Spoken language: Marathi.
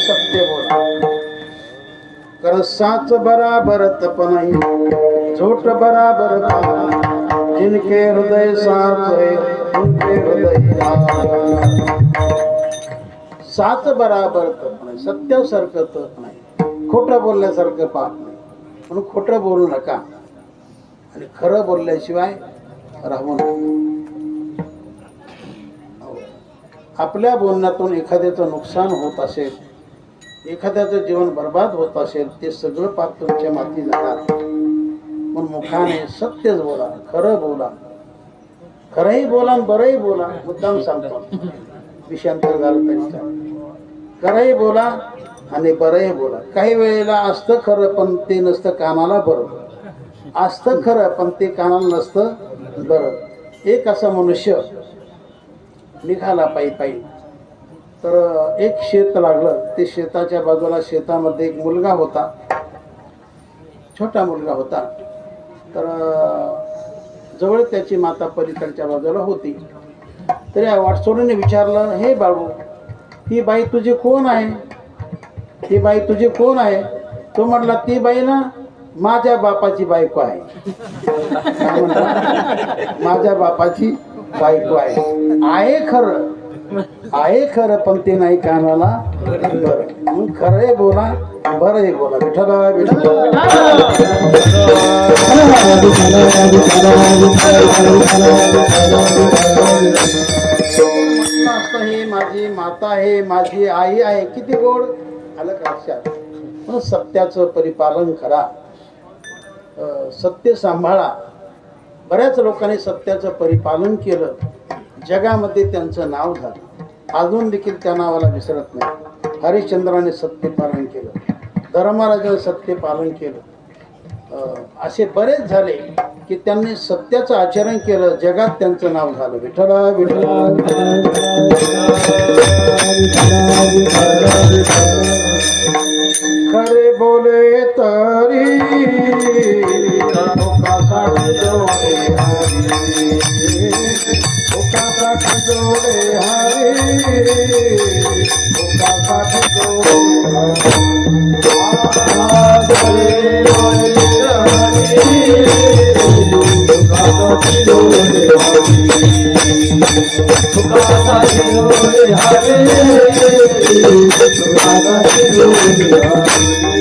सत्य बोला, कर साच बराबर तप नाही, झूठ बराबर पाप, जिनके हृदय साच है उनके हृदय साच बराबर तप नाही, सत्यासारखं तप नाही, खोटं बोलल्यासारखं पाप नाही. म्हणून खोटं बोलू नका आणि खरं बोलल्याशिवाय राहू नका. आपल्या बोलण्यातून एखाद्याचं नुकसान होत असेल, एखाद्याचं जीवन बर्बाद होत असेल, ते सगळं पाप तुमच्या माथी जाणार. पण मुखाने सत्यच बोला, खरं बोला, खरंही बोला आणि बरंही बोला. मुद्दाम सांगतो, विषयांतर झालं तरी खरंही बोला आणि बरंही बोला. काही वेळेला असतं खरं पण ते नसतं कानाला बरं, असतं खरं पण ते कानाला नसतं बरं. एक असा मनुष्य निघाला पायी पायी, तर एक शेत लागलं. ते शेताच्या बाजूला, शेतामध्ये एक मुलगा होता, छोटा मुलगा होता. तर जवळ त्याची माता पलीकडच्या बाजूला होती. तरी वाटसोडीने विचारलं, हे बाळू, ती बाई तुझी कोण आहे? ती बाई तुझी कोण आहे? तो म्हटला, ती बाई ना माझ्या बापाची बायको आहे. काय म्हणता? माझ्या बापाची बायको आहे. आहे खरं, आहे खरं पण ते नाही कानाला बरं. मग खरंही बोला, बरंही बोला. विठ्ठला विठ्ठला. हे माझी माता आहे, माझी आई आहे, किती गोड आलं का लक्षात. मग सत्याचं परिपालन करा, सत्य सांभाळा. बऱ्याच लोकांनी सत्याचं परिपालन केलं, जगामध्ये त्यांचं नाव झालं. अजून देखील त्या नावाला विसरत नाही. हरिश्चंद्राने सत्य पालन केलं, धर्मराजाने सत्य पालन केलं. असे बरेच झाले की त्यांनी सत्याचं आचरण केलं, जगात त्यांचं नाव झालं. विठ्ठला विठ्ठला. खरे बोले तरी लोकांसाठी जोडे हरी, लोकांसाठी जोडे हरी, लोकांसाठी जोडे हरी.